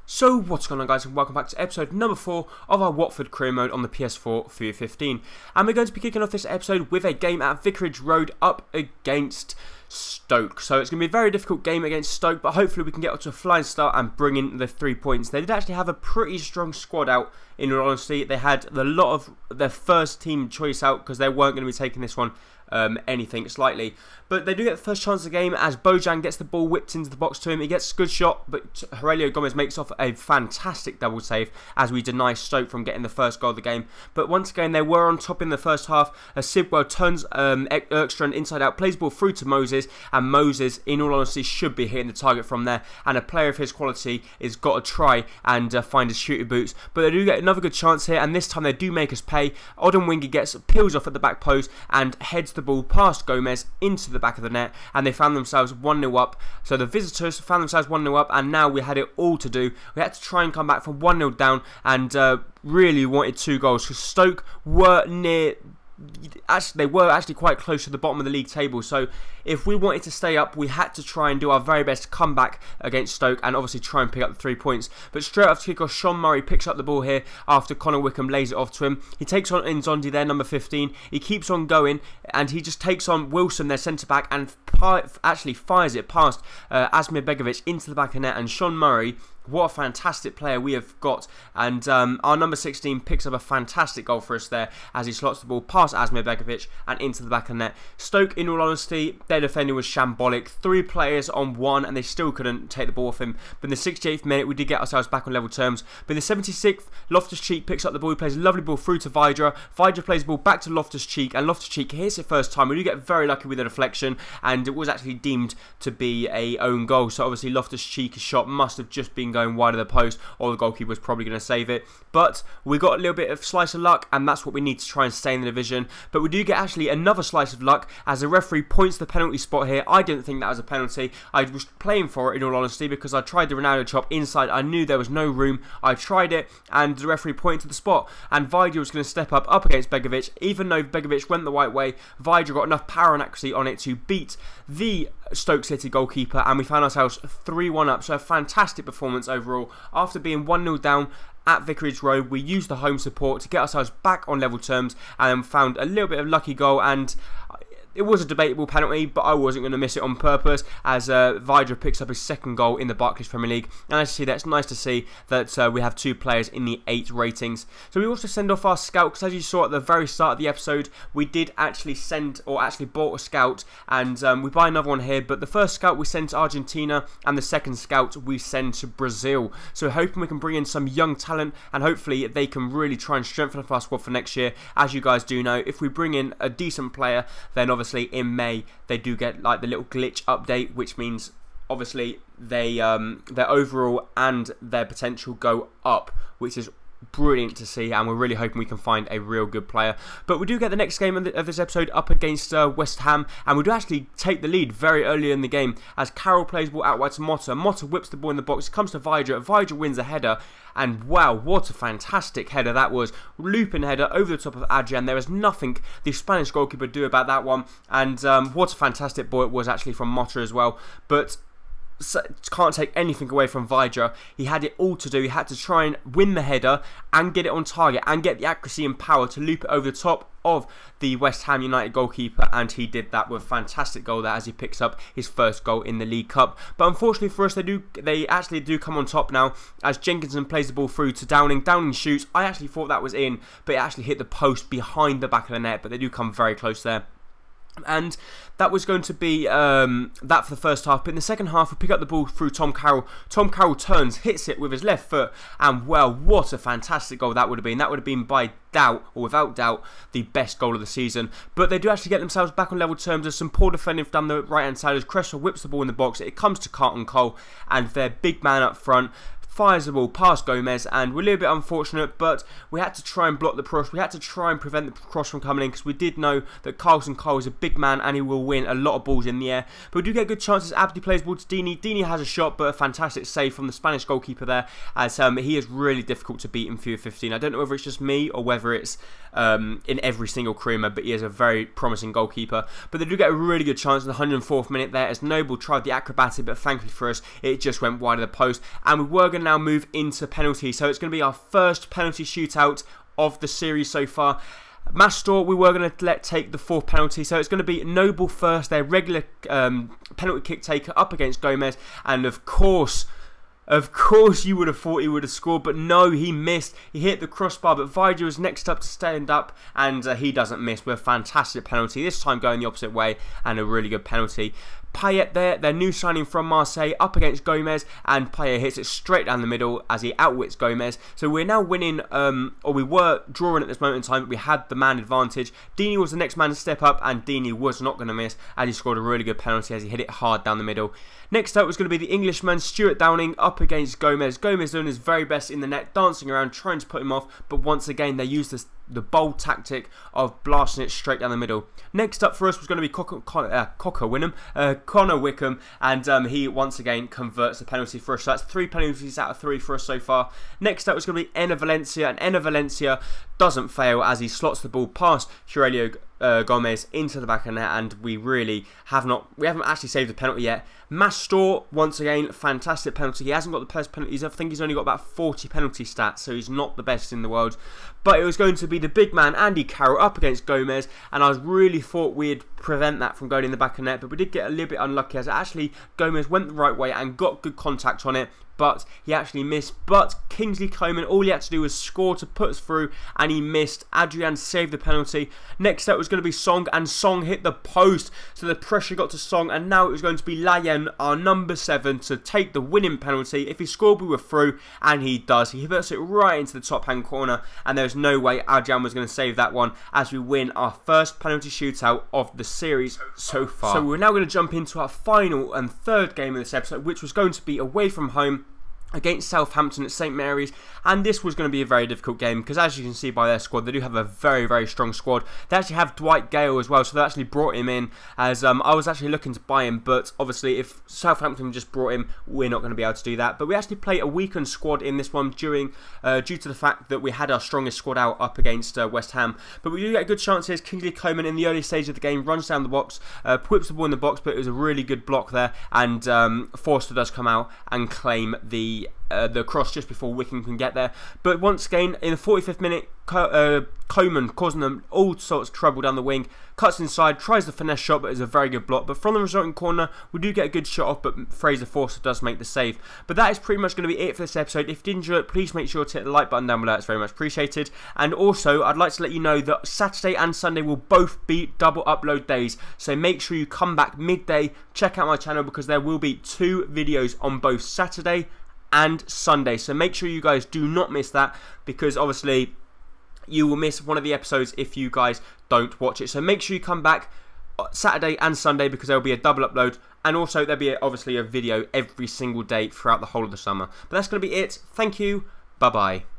So what's going on, guys, and welcome back to episode number 4 of our Watford career mode on the PS4 FIFA 15. And we're going to be kicking off this episode with a game at Vicarage Road up against Stoke. So it's going to be a very difficult game against Stoke, but hopefully we can get up to a flying start and bring in the 3 points. They did actually have a pretty strong squad out, in all honesty. They had a lot of their first team choice out because they weren't going to be taking this one anything slightly. But they do get the first chance of the game as Bojan gets the ball whipped into the box to him. He gets a good shot, but Aurelio Gomez makes off a fantastic double save as we deny Stoke from getting the first goal of the game. But once again, they were on top in the first half as Sidwell turns Erkstrand inside out, plays the ball through to Moses, and Moses, in all honesty, should be hitting the target from there. And a player of his quality has got to try and find his shooting boots. But they do get another good chance here, and this time they do make us pay. Odemwingie peels off at the back post and heads the ball past Gomez into the back of the net, and they found themselves 1-0 up. So the visitors found themselves 1-0 up, and now we had it all to do. We had to try and come back from 1-0 down, and really wanted 2 goals because Stoke were near. Actually, they were actually quite close to the bottom of the league table, so if we wanted to stay up, we had to try and do our very best to come back against Stoke and obviously try and pick up the 3 points. But straight after kickoff, Sean Murray picks up the ball here after Connor Wickham lays it off to him. He takes on Nzondi there, number 15. He keeps on going, and he just takes on Wilson, their centre-back, and actually fires it past Asmir Begovic into the back of the net. And Sean Murray, what a fantastic player we have got, and our number 16 picks up a fantastic goal for us there as he slots the ball past Asmir Begovic and into the back of the net. Stoke, in all honesty, their defender was shambolic. 3 players on 1 and they still couldn't take the ball off him. But in the 68th minute we did get ourselves back on level terms. But in the 76th, Loftus-Cheek picks up the ball. He plays a lovely ball through to Vydra. Vydra plays the ball back to Loftus-Cheek, and Loftus-Cheek hits it first time. We do get very lucky with the deflection, and it was actually deemed to be a own goal. So obviously Loftus-Cheek's shot must have just been going wide of the post, or the goalkeeper was probably going to save it. But we got a little bit of slice of luck, and that's what we need to try and stay in the division. But we do get actually another slice of luck as the referee points the penalty spot here. I didn't think that was a penalty. I was playing for it, in all honesty, because I tried the Ronaldo chop inside. I knew there was no room. I tried it, and the referee pointed to the spot, and Vydra was going to step up against Begovic. Even though Begovic went the right way, Vydra got enough power and accuracy on it to beat the Stoke City goalkeeper, and we found ourselves 3-1 up. So a fantastic performance overall. After being 1-0 down at Vicarage Road, we used the home support to get ourselves back on level terms, and found a little bit of lucky goal, and it was a debatable penalty, but I wasn't going to miss it on purpose as Vydra picks up his 2nd goal in the Barclays Premier League. And as you see, that's nice to see that we have 2 players in the 8 ratings. So we also send off our scout, because as you saw at the very start of the episode, we did actually bought a scout, and we buy another one here. But the first scout we send to Argentina, and the 2nd scout we send to Brazil. So we're hoping we can bring in some young talent, and hopefully they can really try and strengthen up our squad for next year. As you guys do know, if we bring in a decent player, then obviously in May they do get like the little glitch update, which means obviously they their overall and their potential go up, which is brilliant to see, and we're really hoping we can find a real good player. But we do get the next game of this episode up against West Ham, and we do actually take the lead very early in the game as Carroll plays ball out wide to Motta. Motta whips the ball in the box. It comes to Vydra. Vydra wins a header, and wow, what a fantastic header that was. Looping header over the top of Adrian. There is nothing the Spanish goalkeeper do about that one, and what a fantastic ball it was actually from Motta as well. But can't take anything away from Vydra. He had it all to do. He had to try and win the header and get it on target and get the accuracy and power to loop it over the top of the West Ham United goalkeeper, and he did that with a fantastic goal there as he picks up his 1st goal in the League Cup. But unfortunately for us, they actually do come on top now as Jenkinson plays the ball through to Downing. Downing shoots. I actually thought that was in, but it actually hit the post behind the back of the net, but they do come very close there. And that was going to be that for the first half. But in the second half, we pick up the ball through Tom Carroll. Tom Carroll turns, hits it with his left foot, and well, what a fantastic goal that would have been. That would have been by doubt, or without doubt, the best goal of the season. But they do actually get themselves back on level terms. There's some poor defending down the right-hand side as Cresswell whips the ball in the box. It comes to Carlton Cole, and their big man up front fires the ball past Gomez, and we're a little bit unfortunate, but we had to try and block the cross. We had to try and prevent the cross from coming in, because we did know that Carlton Cole is a big man and he will win a lot of balls in the air. But we do get good chances. Abdi plays ball to Dini. Dini has a shot, but a fantastic save from the Spanish goalkeeper there, as he is really difficult to beat in FIFA 15. I don't know whether it's just me or whether it's in every single career mode, but he is a very promising goalkeeper. But they do get a really good chance in the 104th minute there as Noble tried the acrobatic, but thankfully for us, it just went wide of the post, and we were going to now move into penalty. So it's going to be our first penalty shootout of the series so far. Mastor, we were going to let take the 4th penalty, so it's going to be Noble first, their regular penalty kick taker up against Gomez, and of course you would have thought he would have scored, but no, he missed. He hit the crossbar, but Vidya was next up to stand up, and he doesn't miss with a fantastic penalty, this time going the opposite way, and a really good penalty. Payet there, their new signing from Marseille, up against Gomez, and Payet hits it straight down the middle as he outwits Gomez. So we're now winning, or we were drawing at this moment in time, but we had the man advantage. Dini was the next man to step up, and Dini was not going to miss, as he scored a really good penalty as he hit it hard down the middle. Next up was going to be the Englishman, Stuart Downing, up against Gomez. Gomez doing his very best in the net, dancing around, trying to put him off, but once again they used the bold tactic of blasting it straight down the middle. Next up for us was going to be Connor Wickham, and he once again converts the penalty for us. So that's 3 penalties out of 3 for us so far. Next up was going to be Enner Valencia, and Enner Valencia doesn't fail as he slots the ball past Aurelio Gomez into the back of the net, and we haven't actually saved the penalty yet. Mastor, once again, fantastic penalty. He hasn't got the best penalties. I think he's only got about 40 penalty stats, so he's not the best in the world. But it was going to be the big man, Andy Carroll, up against Gomez, and I really thought we'd prevent that from going in the back of the net, but we did get a little bit unlucky as actually Gomez went the right way and got good contact on it, but he actually missed. But Kingsley Coman, all he had to do was score to put us through, and he missed. Adrian saved the penalty. Next up was going to be Song, and Song hit the post, so the pressure got to Song, and now it was going to be Layen, our number 7, to take the winning penalty. If he scored, we were through, and he does. He puts it right into the top hand corner, and there's no way Adrian was going to save that one as we win our first penalty shootout of the series so far. So we're now going to jump into our final and 3rd game of this episode, which was going to be away from home against Southampton at St Mary's, and this was going to be a very difficult game because, as you can see by their squad, they do have a very, very strong squad. They actually have Dwight Gale as well, so they actually brought him in as I was actually looking to buy him, but obviously if Southampton just brought him, we're not going to be able to do that. But we actually play a weakened squad in this one due to the fact that we had our strongest squad out up against West Ham. But we do get good chances. Kingsley Coman in the early stage of the game runs down the box, whips the ball in the box, but it was a really good block there, and Forster does come out and claim the cross just before Wickham can get there. But once again, in the 45th minute, Coman, causing them all sorts of trouble down the wing, cuts inside, tries the finesse shot, but it's a very good block. But from the resulting corner, we do get a good shot off, but Fraser Forster does make the save. But that is pretty much going to be it for this episode. If you did enjoy it, please make sure to hit the like button down below. It's very much appreciated. And also, I'd like to let you know that Saturday and Sunday will both be double upload days. So make sure you come back midday, check out my channel, because there will be 2 videos on both Saturday and Sunday. So make sure you guys do not miss that, because obviously you will miss one of the episodes if you guys don't watch it. So make sure you come back Saturday and Sunday, because there will be a double upload, and also there'll be obviously a video every single day throughout the whole of the summer. But that's going to be it. Thank you. Bye bye.